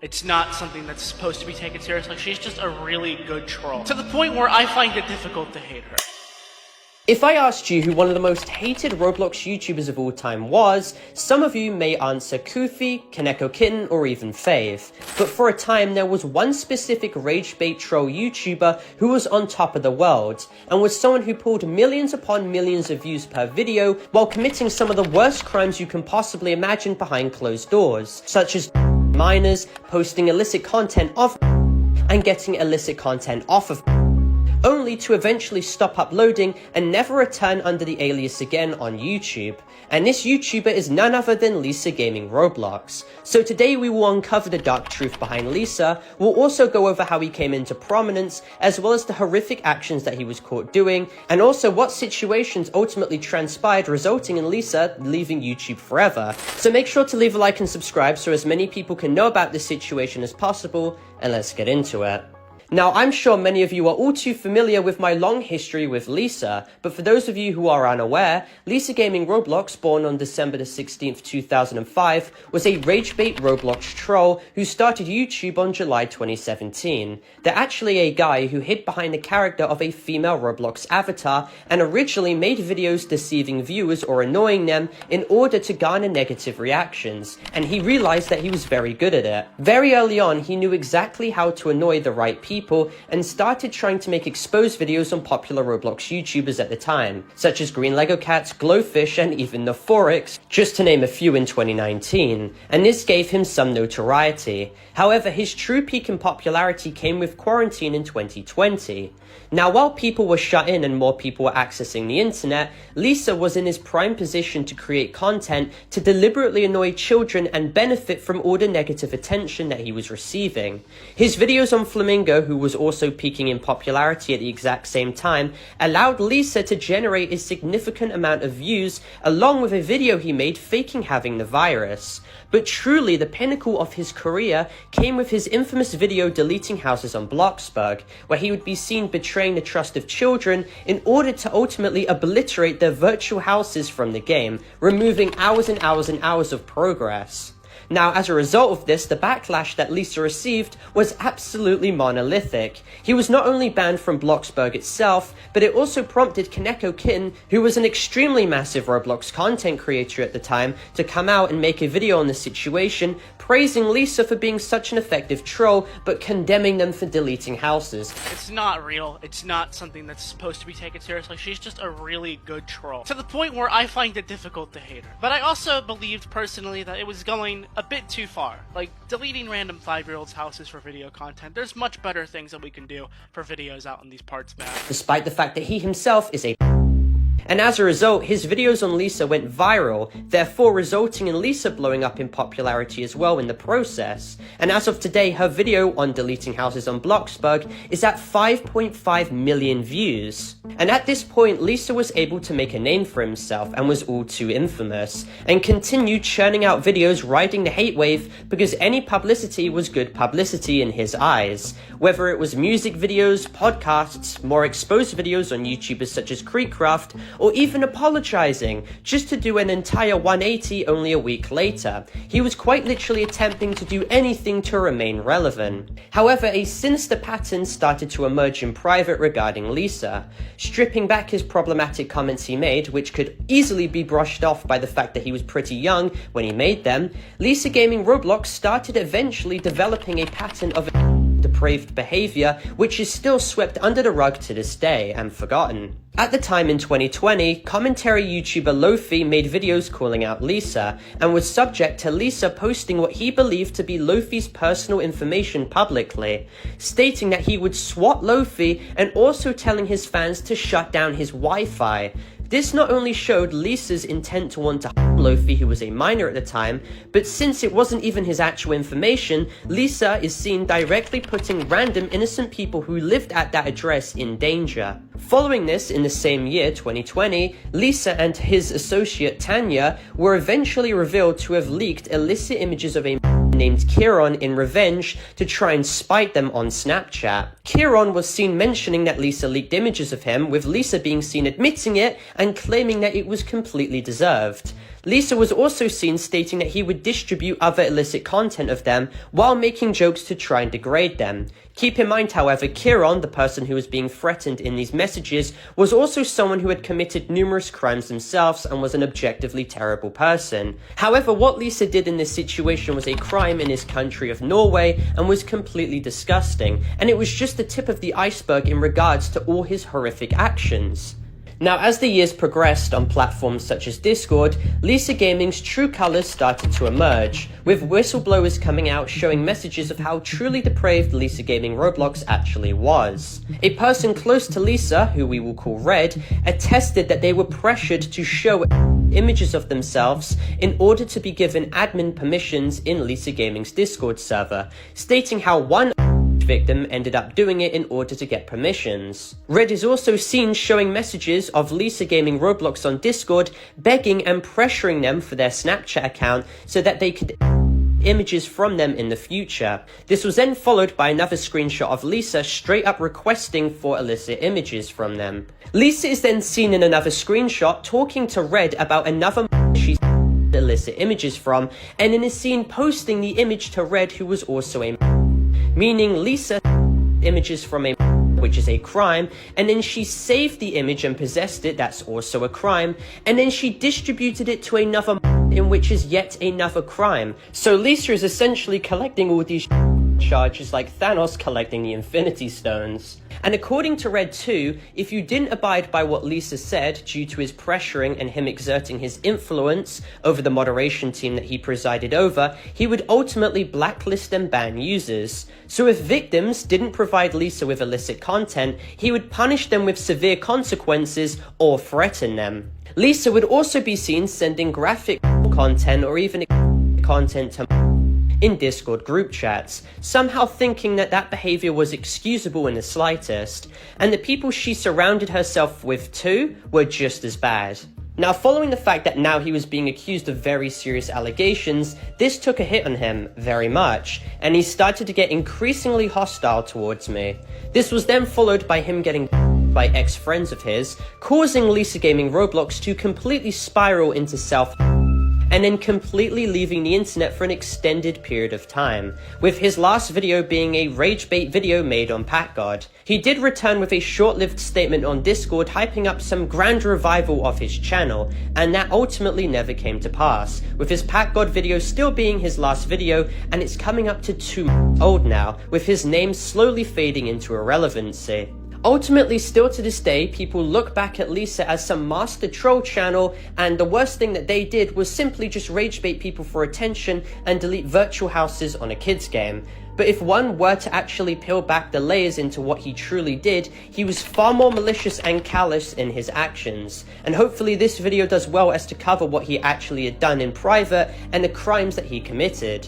It's not something that's supposed to be taken seriously. She's just a really good troll. To the point where I find it difficult to hate her. If I asked you who one of the most hated Roblox YouTubers of all time was, some of you may answer Koofy, Kaneko Kitten, or even Fave. But for a time, there was one specific rage bait troll YouTuber who was on top of the world, and was someone who pulled millions upon millions of views per video while committing some of the worst crimes you can possibly imagine behind closed doors, such as minors, posting illicit content of and getting illicit content off of, only to eventually stop uploading and never return under the alias again on YouTube. And this YouTuber is none other than Lisa Gaming Roblox. So today we will uncover the dark truth behind Lisa. We'll also go over how he came into prominence, as well as the horrific actions that he was caught doing, and also what situations ultimately transpired resulting in Lisa leaving YouTube forever. So make sure to leave a like and subscribe so as many people can know about this situation as possible, and let's get into it. Now, I'm sure many of you are all too familiar with my long history with Lisa, but for those of you who are unaware, Lisa Gaming Roblox, born on December the 16th, 2005, was a ragebait Roblox troll who started YouTube on July 2017. They're actually a guy who hid behind the character of a female Roblox avatar and originally made videos deceiving viewers or annoying them in order to garner negative reactions, and he realized that he was very good at it. Very early on, he knew exactly how to annoy the right people and started trying to make exposed videos on popular Roblox YouTubers at the time, such as Green Lego Cats, Glowfish, and even the Forex, just to name a few in 2019, and this gave him some notoriety. However, his true peak in popularity came with quarantine in 2020. Now, while people were shut in and more people were accessing the internet, Lisa was in his prime position to create content to deliberately annoy children and benefit from all the negative attention that he was receiving. His videos on Flamingo, who was also peaking in popularity at the exact same time, allowed Lisa to generate a significant amount of views, along with a video he made faking having the virus. But truly, the pinnacle of his career came with his infamous video deleting houses on Bloxburg, where he would be seen betraying the trust of children in order to ultimately obliterate their virtual houses from the game, removing hours and hours and hours of progress. Now, as a result of this, the backlash that Lisa received was absolutely monolithic. He was not only banned from Bloxburg itself, but it also prompted Kaneko Kitten, who was an extremely massive Roblox content creator at the time, to come out and make a video on the situation, praising Lisa for being such an effective troll, but condemning them for deleting houses. It's not real. It's not something that's supposed to be taken seriously. She's just a really good troll. To the point where I find it difficult to hate her. But I also believed personally that it was going a bit too far. Like, deleting random 5-year-olds' houses for video content. There's much better things that we can do for videos out in these parts, man. Despite the fact that he himself is a and as a result, his videos on Lisa went viral, therefore resulting in Lisa blowing up in popularity as well in the process. And as of today, her video on deleting houses on Bloxburg is at 5.5 million views. And at this point, Lisa was able to make a name for himself and was all too infamous, and continued churning out videos riding the hate wave because any publicity was good publicity in his eyes. Whether it was music videos, podcasts, more exposed videos on YouTubers such as Creekcraft, or even apologizing, just to do an entire 180 only a week later. He was quite literally attempting to do anything to remain relevant. However, a sinister pattern started to emerge in private regarding Lisa. Stripping back his problematic comments he made, which could easily be brushed off by the fact that he was pretty young when he made them, Lisa Gaming Roblox started eventually developing a pattern of depraved behavior, which is still swept under the rug to this day and forgotten. At the time in 2020, commentary YouTuber Lofi made videos calling out Lisa, and was subject to Lisa posting what he believed to be Lofi's personal information publicly, stating that he would swat Lofi and also telling his fans to shut down his Wi-Fi. This not only showed Lisa's intent to want to Lofi, who was a minor at the time, but since it wasn't even his actual information, Lisa is seen directly putting random innocent people who lived at that address in danger. Following this, in the same year, 2020, Lisa and his associate Tanya were eventually revealed to have leaked illicit images of a named Kieran in revenge to try and spite them on Snapchat. Kieran was seen mentioning that Lisa leaked images of him, with Lisa being seen admitting it and claiming that it was completely deserved. Lisa was also seen stating that he would distribute other illicit content of them while making jokes to try and degrade them. Keep in mind, however, Kieran, the person who was being threatened in these messages, was also someone who had committed numerous crimes themselves and was an objectively terrible person. However, what Lisa did in this situation was a crime in his country of Norway and was completely disgusting, and it was just the tip of the iceberg in regards to all his horrific actions. Now, as the years progressed on platforms such as Discord, Lisa Gaming's true colours started to emerge, with whistleblowers coming out showing messages of how truly depraved Lisa Gaming Roblox actually was. A person close to Lisa, who we will call Red, attested that they were pressured to show images of themselves in order to be given admin permissions in Lisa Gaming's Discord server, stating how one victim ended up doing it in order to get permissions. Red is also seen showing messages of Lisa Gaming Roblox on Discord, begging and pressuring them for their Snapchat account so that they could images from them in the future. This was then followed by another screenshot of Lisa straight up requesting for illicit images from them. Lisa is then seen in another screenshot talking to Red about another she's illicit images from, and then is seen posting the image to Red, who was also a meaning Lisa images from a which is a crime, and then she saved the image and possessed it, that's also a crime, and then she distributed it to another in which is yet another crime. So Lisa is essentially collecting all these charges like Thanos collecting the Infinity Stones. And according to Red 2, if you didn't abide by what Lisa said due to his pressuring and him exerting his influence over the moderation team that he presided over, he would ultimately blacklist and ban users. So if victims didn't provide Lisa with illicit content, he would punish them with severe consequences or threaten them. Lisa would also be seen sending graphic content or even content to in Discord group chats, somehow thinking that that behavior was excusable in the slightest, and the people she surrounded herself with too were just as bad. Now, following the fact that now he was being accused of very serious allegations, this took a hit on him very much, and he started to get increasingly hostile towards me. This was then followed by him getting by ex-friends of his, causing Lisa Gaming Roblox to completely spiral into and then completely leaving the internet for an extended period of time, with his last video being a rage bait video made on PatGod. He did return with a short-lived statement on Discord hyping up some grand revival of his channel, and that ultimately never came to pass, with his PatGod video still being his last video, and it's coming up to 2 months old now, with his name slowly fading into irrelevancy. Ultimately, still to this day, people look back at Lisa as some master troll channel, and the worst thing that they did was simply just rage bait people for attention and delete virtual houses on a kid's game. But if one were to actually peel back the layers into what he truly did, he was far more malicious and callous in his actions. And hopefully this video does well as to cover what he actually had done in private and the crimes that he committed.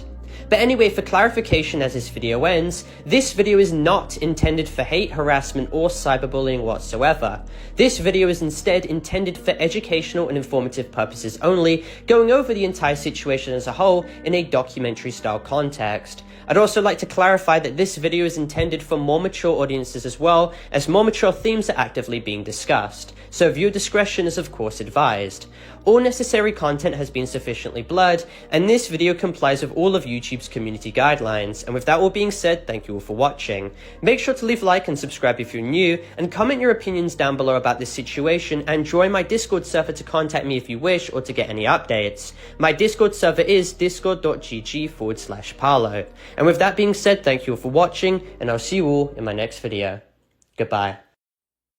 But anyway, for clarification as this video ends, this video is not intended for hate, harassment, or cyberbullying whatsoever. This video is instead intended for educational and informative purposes only, going over the entire situation as a whole in a documentary style context. I'd also like to clarify that this video is intended for more mature audiences as well, as more mature themes are actively being discussed, so viewer discretion is of course advised. All necessary content has been sufficiently blurred, and this video complies with all of YouTube's community guidelines. And with that all being said, thank you all for watching. Make sure to leave a like and subscribe if you're new, and comment your opinions down below about this situation, and join my Discord server to contact me if you wish or to get any updates. My Discord server is discord.gg/Parlo. And with that being said, thank you all for watching, and I'll see you all in my next video. Goodbye.